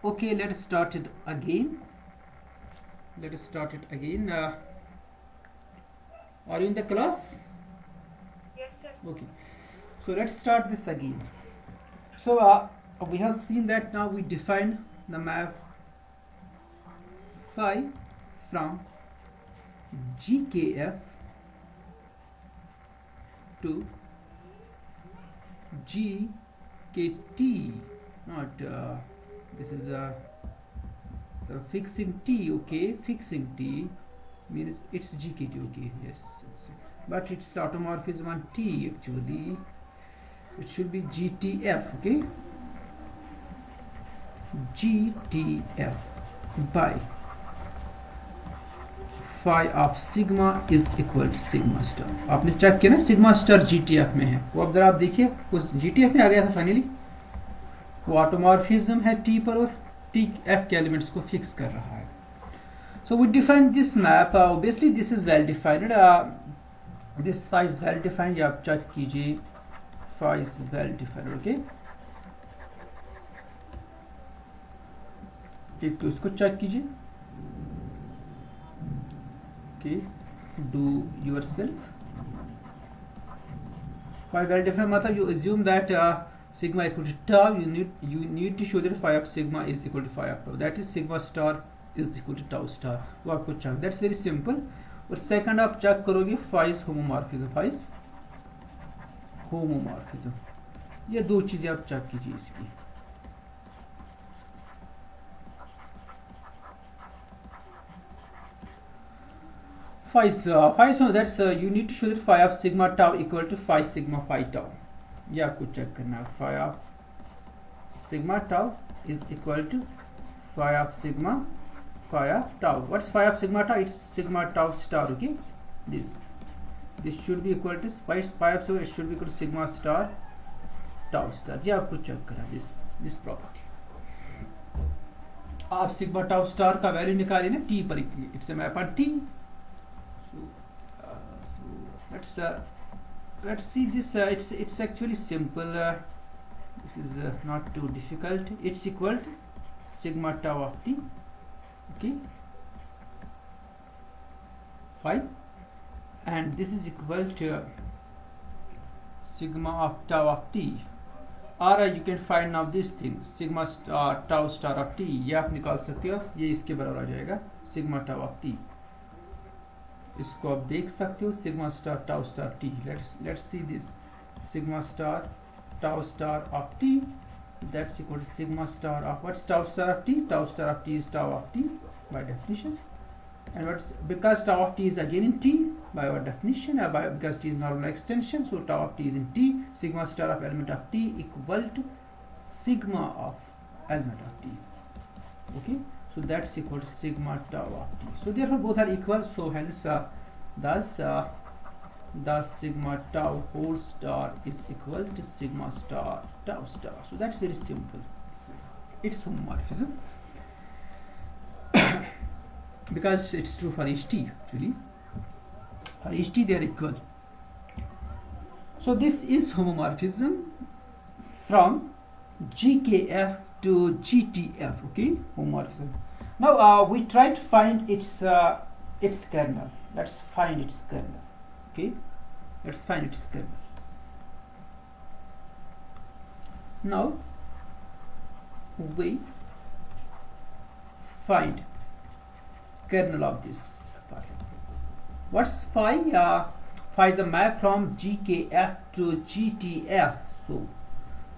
Okay, let us start it again. Let us start it again. Are you in the class? Yes, sir. Okay. So let's start this again. So we have seen that now we define the map phi from GKF to GKT. Not this is fixing T. Okay, fixing T means it's GKT. Okay, yes, but it's automorphism on T actually. It should be GTF. Okay, GTF by phi of sigma is equal to sigma star. आपने check किया ना, sigma star GTF में है, वो अब जरा आप देखिए उस GTF में आ गया था फाइनली। वो ऑटोमॉर्फिज्म है T पर और T F के एलिमेंट्स को फिक्स कर रहा है। So we define this map. Obviously this is well defined. This phi is well defined. ये आप चेक कीजिए, phi is well defined. Okay, एक तो इसको चेक कीजिए। Okay, do yourself. Phi well defined मतलब you assume that sigma equal to tau. You need to show that phi of sigma is equal to phi of tau. That is sigma star is equal to tau star. वो आपको check, that's very simple. और second आप check करोगे फाइज homomorphism, फाइज homomorphism, ये दो चीजें आप check कीजिए इसकी। Phi's that's you need to show that phi of sigma tau equal to phi sigma phi tau, ये आपको चेक करना है। Phi of sigma tau is equal to phi of sigma phi of tau. What's phi of sigma tau? It's sigma tau star. Okay, this should be equal to phi of sigma. It should be equal to sigma star tau star. ये आपको check करना this property। आप sigma tau star का value निकालिए ना t पर, it's a map on t। So let's see this। It's actually simple। This is not too difficult। It's equal to sigma tau of t। Okay, fine, and this is equal to sigma of tau of t, or you can find now this thing sigma star tau star of t। ये आप निकाल सकते हो, ये इसके बराबर आ जाएगा sigma tau of t। इसको आप देख सकते हो sigma star tau star t। let's see this sigma star tau star of t, that's equal to sigma star of what's tau star of t? Tau star of t is tau of t by definition, and what's because tau of t is again in t by our definition, because t is normal extension, so tau of t is in t, sigma star of element of t equal to sigma of element of t। Okay, so that's equal to sigma tau of t, so therefore both are equal, so hence thus the sigma tau whole star is equal to sigma star tau star। So that's very simple, it's homomorphism because it's true for each t actually, for each t they are equal। So this is homomorphism from GKF to GTF। Okay, homomorphism। Now we try to find its kernel। Let's find its kernel। Okay, let's find its kernel। Now we find kernel of this phi। What's phi? Phi is a map from GKF to GTF, so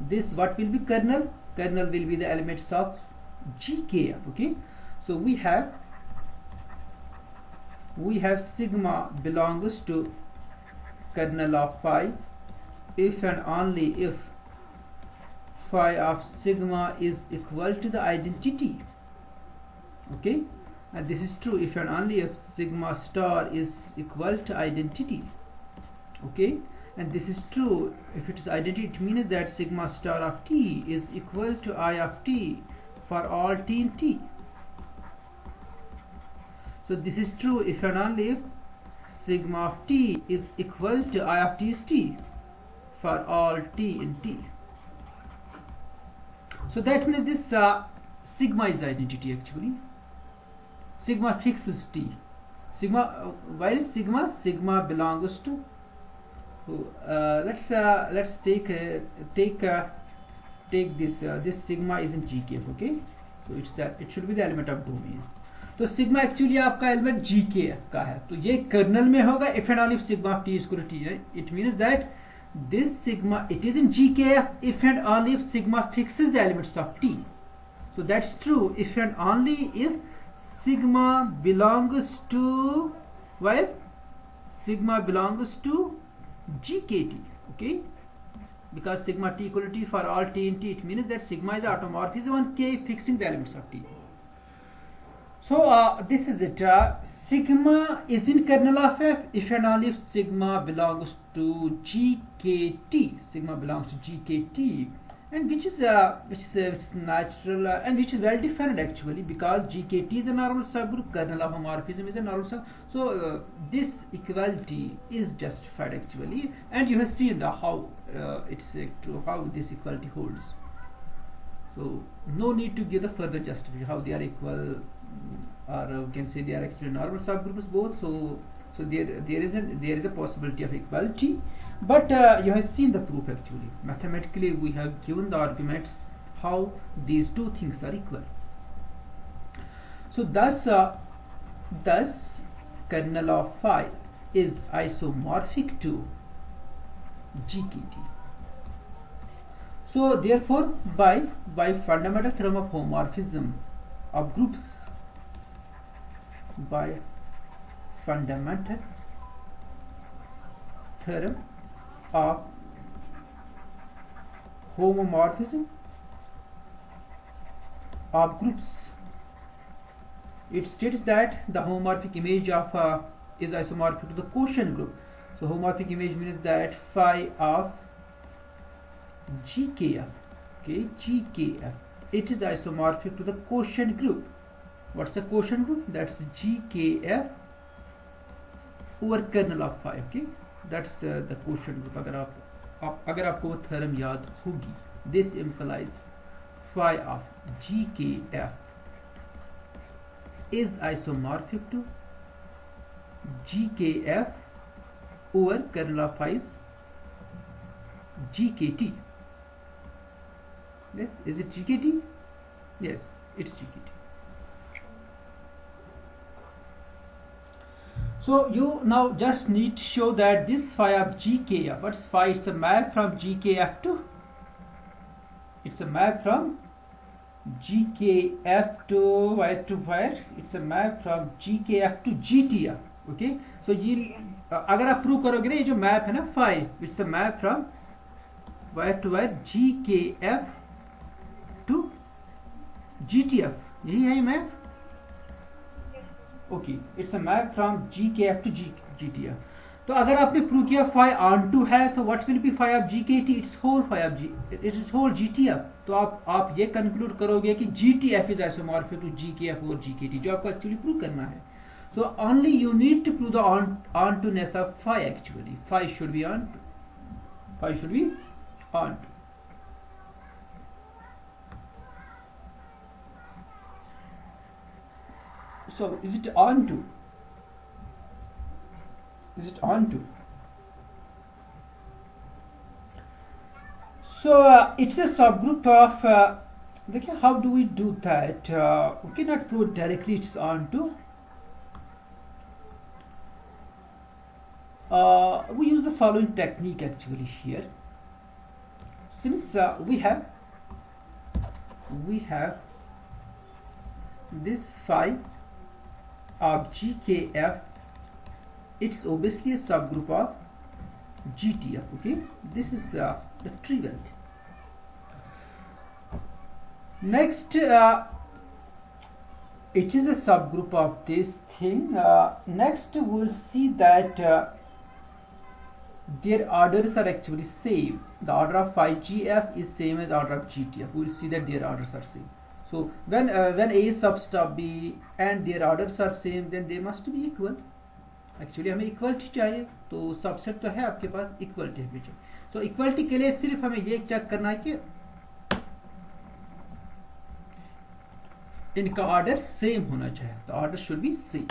this what will be kernel? Kernel will be the elements of GKF। Okay, so we have sigma belongs to kernel of phi if and only if phi of sigma is equal to the identity। Okay, and this is true if and only if sigma star is equal to identity। Okay, and this is true if it is identity, it means that sigma star of t is equal to I of t for all t in t। So this is true if and only if sigma of t is equal to I of t is t for all t in t। So that means this sigma is identity actually. Sigma fixes T. Sigma, where is sigma? Sigma belongs to, let's take this, this sigma is in GKF, okay? So it should be the element of domain. तो sigma actually आपका element GKF का है, तो ये colonel में होगा if and only if sigma of T is equal to T. It means that this sigma, it is in GKF if and only if sigma fixes the elements of T. So that's true if and only if sigma belongs to, where sigma belongs to GKT, okay? Because sigma T equal to T for all T in T, it means that sigma is automorphism on K fixing the elements of T. So this is it. Sigma is in kernel of F if and only if sigma belongs to GKT. Sigma belongs to GKT, and which is natural and which is well defined actually, because GKT is a normal subgroup, kernel of homomorphism is a normal subgroup. So this equality is justified actually, and you have seen the how it's true, how this equality holds. So no need to give the further justification how they are equal, or we can say they are actually normal subgroups both. So there is a possibility of equality, but you have seen the proof actually. Mathematically we have given the arguments how these two things are equal. So thus kernel of phi is isomorphic to GKT. So therefore by fundamental theorem of homomorphism of groups, by fundamental theorem of homomorphism of groups, it states that the homomorphic image of is isomorphic to the quotient group. So homomorphic image means that phi of GKF, okay, GKF, it is isomorphic to the quotient group. What's the quotient group? That's GKF over kernel of phi, okay? That's the quotient group. अगर आपको वो theorem याद होगी, this implies phi of GKF is isomorphic to GKF over kernel of phi's GKT. Yes, is it GKT? Yes, it's GKT. So you now just need to show that this phi of GKF, what's phi? It's a map from GKF to, it's a map from GKF to where? It's a map from GKF to GTF, okay? So ये अगर आप prove करोगे ना, ये जो map है ना phi, it's a map from where to where? GKF to GTF. यही है map? Okay, it's a map from GKF to GTF. तो अगर आपने प्रूव किया phi onto है, तो what will be phi of GKT? It's whole phi of it's whole GTF. तो आप ये कंक्लूड करोगे कि GTF is isomorphic to GKF और GKT, जो आपको एक्चुअली प्रूव करना है. So only you need to prove the onto-ness of phi actually. Phi should be onto. Phi should be onto. So is it onto? Is it onto? So it's a subgroup of. देखिए, how do we do that? We cannot prove directly it's onto. We use the following technique actually here. Since we have this phi of GKF, it's obviously a subgroup of GTF. Okay, this is the trivial thing. Next, it is a subgroup of this thing. Next, we'll see that their orders are actually same. The order of phi GF is same as order of GTF. We'll see that their orders are same. So when A subsub B and their orders are same, then they must be equal. Actually हमें equality चाहिए, तो subset तो है आपके पास, equality है पीछे. So equality के लिए सिर्फ हमें ये चेक करना है कि इनका ऑर्डर सेम होना चाहिए, तो ऑर्डर शुड बी सेम।